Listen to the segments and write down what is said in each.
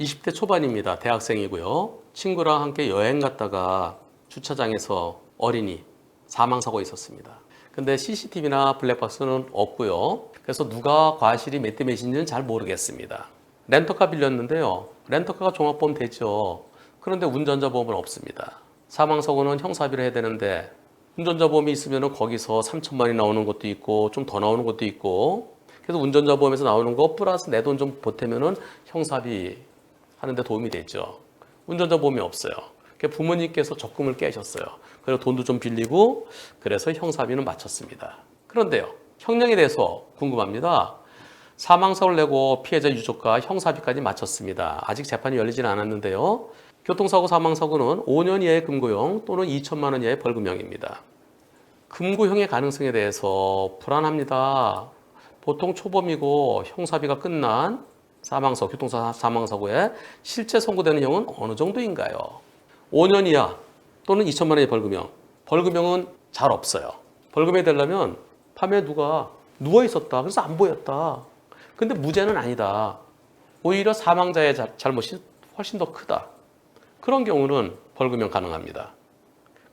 20대 초반입니다. 대학생이고요. 친구랑 함께 여행 갔다가 주차장에서 어린이 사망사고가 있었습니다. 근데 CCTV나 블랙박스는 없고요. 그래서 누가 과실이 몇 대 몇인지는 잘 모르겠습니다. 렌터카 빌렸는데요. 렌터카가 종합보험 되죠. 그런데 운전자 보험은 없습니다. 사망사고는 형사비를 해야 되는데 운전자 보험이 있으면 거기서 3천만 원이 나오는 것도 있고 좀 더 나오는 것도 있고, 그래서 운전자 보험에서 나오는 거 플러스 내 돈 좀 보태면은 형사비 하는데 도움이 되죠. 운전자 보험이 없어요. 부모님께서 적금을 깨셨어요. 그래서 돈도 좀 빌리고 그래서 형사비는 마쳤습니다. 그런데요, 형량에 대해서 궁금합니다. 사망사고를 내고 피해자 유족과 형사비까지 마쳤습니다. 아직 재판이 열리지는 않았는데요. 교통사고 사망사고는 5년 이하의 금고형 또는 2천만 원 이하의 벌금형입니다. 금고형의 가능성에 대해서 불안합니다. 보통 초범이고 형사비가 끝난 사망사고, 교통사고 사망사고에 실제 선고되는 형은 어느 정도인가요? 5년 이하 또는 2천만 원의 벌금형. 벌금형은 잘 없어요. 벌금이 되려면 밤에 누가 누워 있었다. 그래서 안 보였다. 근데 무죄는 아니다. 오히려 사망자의 잘못이 훨씬 더 크다. 그런 경우는 벌금형 가능합니다.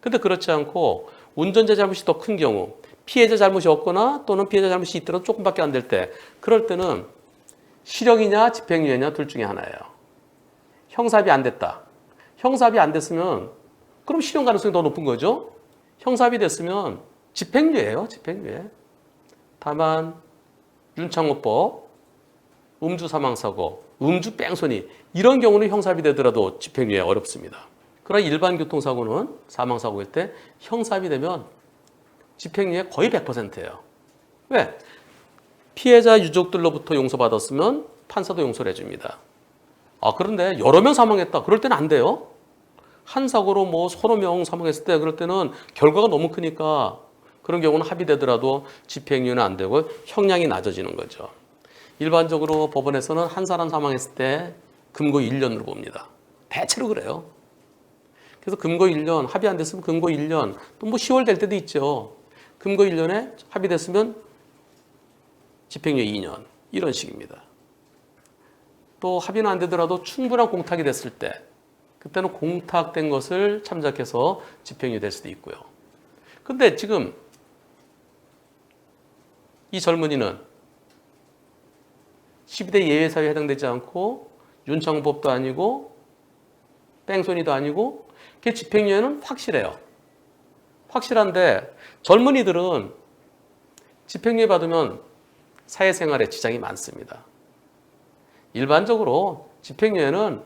근데 그렇지 않고 운전자 잘못이 더 큰 경우, 피해자 잘못이 없거나 또는 피해자 잘못이 있더라도 조금밖에 안 될 때, 그럴 때는 실형이냐 집행유예냐 둘 중에 하나예요. 형사비 안 됐다. 형사비 안 됐으면 그럼 실형 가능성이 더 높은 거죠. 형사비 됐으면 집행유예예요. 집행유예. 다만 윤창호법, 음주 사망사고, 음주 뺑소니 이런 경우는 형사비 되더라도 집행유예 어렵습니다. 그러나 일반 교통사고는 사망사고일 때 형사비 되면 집행유예 거의 100%예요. 왜? 피해자 유족들로부터 용서받았으면 판사도 용서를 해줍니다. 그런데 여러 명 사망했다. 그럴 때는 안 돼요. 한 사고로 뭐 서너 명 사망했을 때 그럴 때는 결과가 너무 크니까 그런 경우는 합의되더라도 집행유예는 안 되고 형량이 낮아지는 거죠. 일반적으로 법원에서는 한 사람 사망했을 때 금고 1년으로 봅니다. 대체로 그래요. 그래서 금고 1년, 합의 안 됐으면 금고 1년, 또 뭐 10월 될 때도 있죠. 금고 1년에 합의됐으면 집행유예 2년, 이런 식입니다. 또 합의는 안 되더라도 충분한 공탁이 됐을 때, 그때는 공탁된 것을 참작해서 집행유예 될 수도 있고요. 근데 지금 이 젊은이는 12대 예외사유에 해당되지 않고 윤창호법도 아니고 뺑소니도 아니고 그 집행유예는 확실해요. 확실한데 젊은이들은 집행유예 받으면 사회생활에 지장이 많습니다. 일반적으로 집행유예는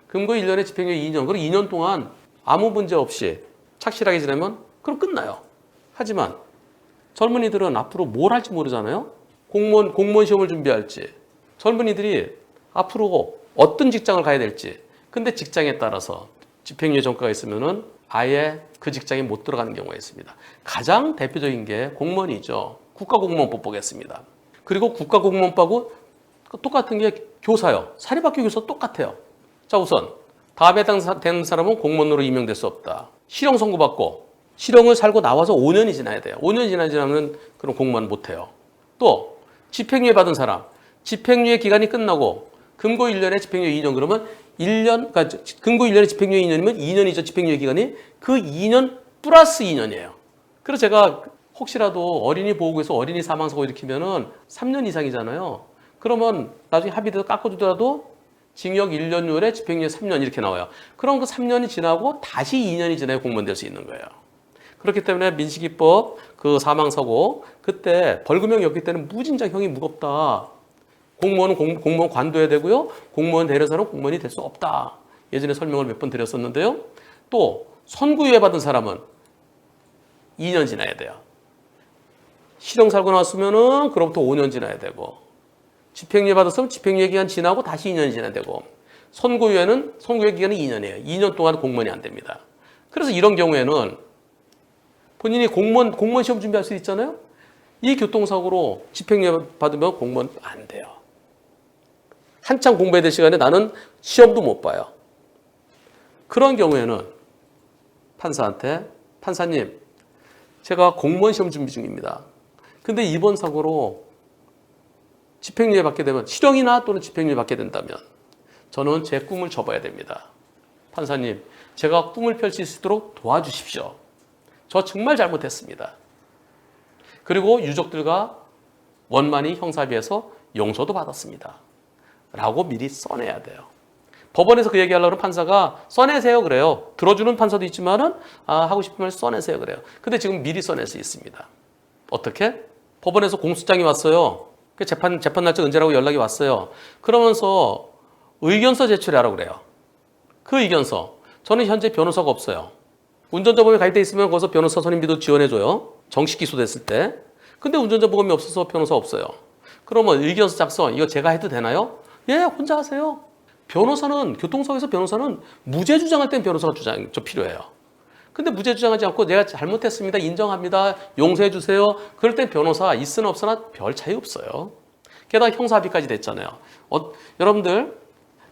금고 1년에 집행유예 2년, 그리고 2년 동안 아무 문제 없이 착실하게 지내면 그럼 끝나요. 하지만 젊은이들은 앞으로 뭘 할지 모르잖아요. 공무원 시험을 준비할지, 젊은이들이 앞으로 어떤 직장을 가야 될지. 근데 직장에 따라서 집행유예 전과가 있으면은 아예 그 직장에 못 들어가는 경우가 있습니다. 가장 대표적인 게 공무원이죠. 국가공무원법 보겠습니다. 그리고 국가공무원법하고 똑같은 게 교사요. 사립학교 교사 똑같아요. 자, 우선 다음에 해당되는 사람은 공무원으로 임명될 수 없다. 실형 선고받고 실형을 살고 나와서 5년이 지나야 돼요. 5년이 지나면 그럼 공무원 못해요. 또 집행유예 받은 사람, 집행유예 기간이 끝나고 금고 1년에 집행유예 2년 그러면 1년, 그러니까 금고 1년에 집행유예 2년이면 2년이죠. 집행유예 기간이. 그 2년 플러스 2년이에요. 그래서 제가 혹시라도 어린이 보호구에서 어린이 사망사고 일으키면은 3년 이상이잖아요. 그러면 나중에 합의돼서 깎아주더라도 징역 1년율에 집행유예 3년 이렇게 나와요. 그럼 그 3년이 지나고 다시 2년이 지나야 공무원 될 수 있는 거예요. 그렇기 때문에 민식이법 그 사망사고 그때 벌금형이었기 때문에 무진장형이 무겁다. 공무원은 공무원 관둬야 되고요. 공무원 대리사는 공무원이 될 수 없다. 예전에 설명을 몇 번 드렸었는데요. 또 선고유예 받은 사람은 2년 지나야 돼요. 실형 살고 나왔으면은 그로부터 5년 지나야 되고, 집행유예 받았으면 집행유예 기간 지나고 다시 2년이 지나야 되고, 선고유예 기간이 2년이에요. 2년 동안 공무원이 안 됩니다. 그래서 이런 경우에는 본인이 공무원 시험 준비할 수 있잖아요. 이 교통사고로 집행유예 받으면 공무원 안 돼요. 한창 공부해야 될 시간에 나는 시험도 못 봐요. 그런 경우에는 판사한테 판사님, 제가 공무원 시험 준비 중입니다. 근데 이번 사고로 집행유예 받게 되면 실형이나 또는 집행유예 받게 된다면 저는 제 꿈을 접어야 됩니다. 판사님, 제가 꿈을 펼칠 수 있도록 도와주십시오. 저 정말 잘못했습니다. 그리고 유족들과 원만히 형사비에서 용서도 받았습니다. 라고 미리 써내야 돼요. 법원에서 그 얘기하려고 판사가 써내세요 그래요. 들어주는 판사도 있지만은 하고 싶으면 써내세요 그래요. 근데 지금 미리 써낼 수 있습니다. 어떻게? 법원에서 공소장이 왔어요. 재판 날짜 언제라고 연락이 왔어요. 그러면서 의견서 제출하라고 그래요. 그 의견서. 저는 현재 변호사가 없어요. 운전자 보험에 가입돼 있으면 거기서 변호사 선임비도 지원해줘요. 정식 기소됐을 때. 근데 운전자 보험이 없어서 변호사 없어요. 그러면 의견서 작성 이거 제가 해도 되나요? 예, 혼자 하세요. 변호사는 교통사고에서 변호사는 무죄 주장할 땐 변호사가 필요해요. 근데 무죄 주장하지 않고 내가 잘못했습니다. 인정합니다. 용서해 주세요. 그럴 땐 변호사 있으나 없으나 별 차이 없어요. 게다가 형사합의까지 됐잖아요. 여러분들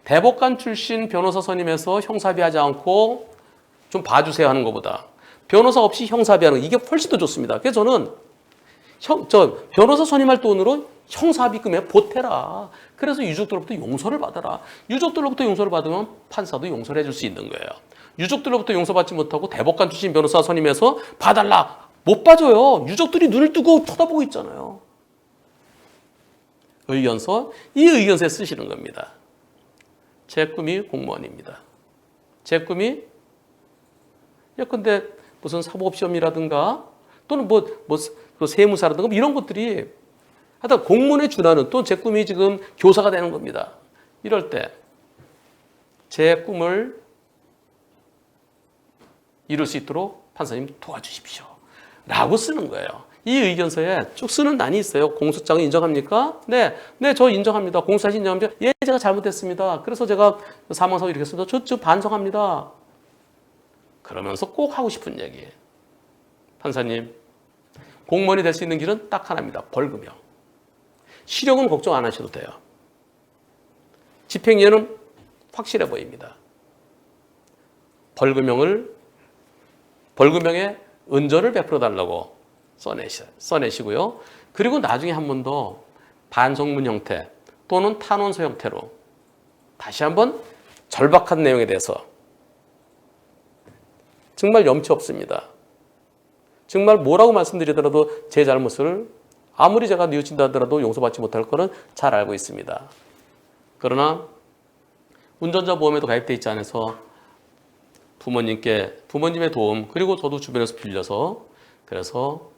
대법관 출신 변호사 선임해서 형사합의하지 않고 좀 봐주세요 하는 것보다 변호사 없이 형사합의하는 이게 훨씬 더 좋습니다. 그래서 저는 변호사 선임할 돈으로 형사합의금에 보태라. 그래서 유족들로부터 용서를 받아라. 유족들로부터 용서를 받으면 판사도 용서를 해줄 수 있는 거예요. 유족들로부터 용서받지 못하고 대법관 출신 변호사 선임해서 봐달라. 못 봐줘요. 유족들이 눈을 뜨고 쳐다보고 있잖아요. 의견서, 이 의견서에 쓰시는 겁니다. 제 꿈이 공무원입니다. 제 꿈이 예컨대 무슨 사법시험이라든가 또는 세무사라든가 이런 것들이 하여튼 공무원에 준하는 또 제 꿈이 지금 교사가 되는 겁니다. 이럴 때 제 꿈을 이룰 수 있도록 판사님 도와주십시오. 라고 쓰는 거예요. 이 의견서에 쭉 쓰는 난이 있어요. 공소장을 인정합니까? 네, 저 인정합니다. 공소사실 인정합니다. 예, 제가 잘못했습니다. 그래서 제가 사망사고 이렇게 했습니다. 저 반성합니다. 그러면서 꼭 하고 싶은 얘기. 판사님, 공무원이 될 수 있는 길은 딱 하나입니다. 벌금형. 실형은 걱정 안 하셔도 돼요. 집행유예는 확실해 보입니다. 벌금형에 은전을 베풀어 달라고 써내시고요. 그리고 나중에 한 번 더 반성문 형태 또는 탄원서 형태로 다시 한번 절박한 내용에 대해서 정말 염치 없습니다. 정말 뭐라고 말씀드리더라도 제 잘못을 아무리 제가 뉘우친다 하더라도 용서받지 못할 거는 잘 알고 있습니다. 그러나 운전자 보험에도 가입돼 있지 않아서 부모님의 도움 그리고 저도 주변에서 빌려서 그래서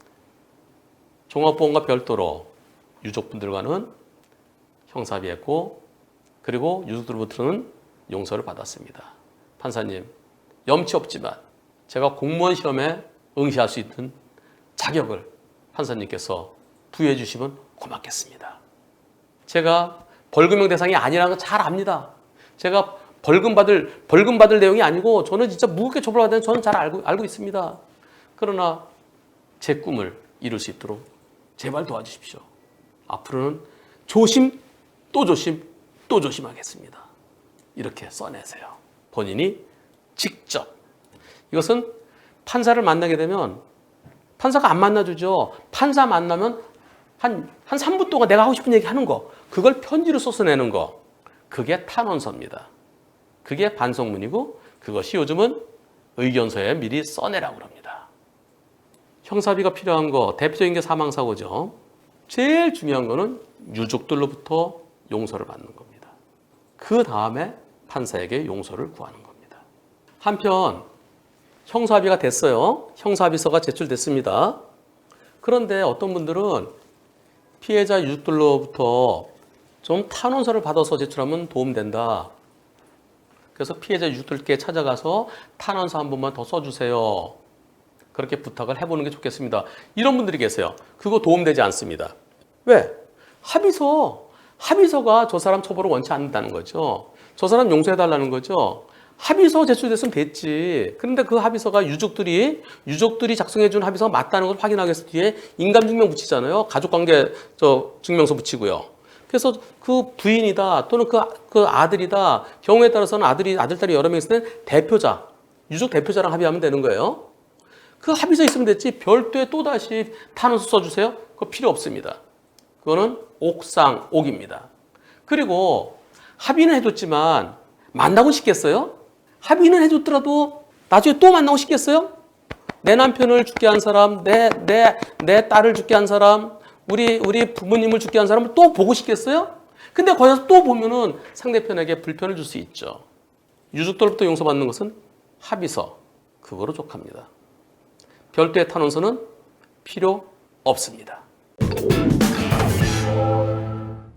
종합보험과 별도로 유족분들과는 형사합의했고 그리고 유족들로부터는 용서를 받았습니다. 판사님, 염치 없지만 제가 공무원 시험에 응시할 수 있는 자격을 판사님께서 부여해 주시면 고맙겠습니다. 제가 벌금형 대상이 아니라는 거 잘 압니다. 제가 벌금 받을 내용이 아니고 저는 진짜 무겁게 처벌받는 저는 잘 알고 있습니다. 그러나 제 꿈을 이룰 수 있도록 제발 도와주십시오. 앞으로는 조심, 또 조심, 또 조심하겠습니다. 이렇게 써내세요. 본인이 직접. 이것은 판사를 만나게 되면 판사가 안 만나주죠. 판사 만나면 한 3분 동안 내가 하고 싶은 얘기 하는 거, 그걸 편지로 써서 내는 거, 그게 탄원서입니다. 그게 반성문이고 그것이 요즘은 의견서에 미리 써내라고 합니다. 형사비가 필요한 거 대표적인 게 사망사고죠. 제일 중요한 거는 유족들로부터 용서를 받는 겁니다. 그 다음에 판사에게 용서를 구하는 겁니다. 한편 형사합의가 됐어요. 형사합의서가 제출됐습니다. 그런데 어떤 분들은 피해자 유족들로부터 좀 탄원서를 받아서 제출하면 도움된다. 그래서 피해자 유족들께 찾아가서 탄원서 한 번만 더 써주세요. 그렇게 부탁을 해보는 게 좋겠습니다. 이런 분들이 계세요. 그거 도움되지 않습니다. 왜? 합의서가 저 사람 처벌을 원치 않는다는 거죠. 저 사람 용서해달라는 거죠. 합의서 제출됐으면 됐지. 그런데 그 합의서가 유족들이 작성해준 합의서가 맞다는 걸 확인하기 위해서 뒤에 인감증명 붙이잖아요. 가족관계 증명서 붙이고요. 그래서 그 부인이다 또는 그 아들이다 경우에 따라서는 아들, 딸이 여러 명 있을 때 대표자, 유족 대표자랑 합의하면 되는 거예요. 그 합의서 있으면 됐지 별도의 또다시 탄원서 써주세요? 그거 필요 없습니다. 그거는 옥상옥입니다. 그리고 합의는 해줬지만 만나고 싶겠어요? 합의는 해줬더라도 나중에 또 만나고 싶겠어요? 내 남편을 죽게 한 사람, 내 딸을 죽게 한 사람, 우리 부모님을 죽게 한 사람을 또 보고 싶겠어요? 근데 거기서 또 보면은 상대편에게 불편을 줄 수 있죠. 유족들로부터 용서받는 것은 합의서, 그거로 족합니다. 별도의 탄원서는 필요 없습니다.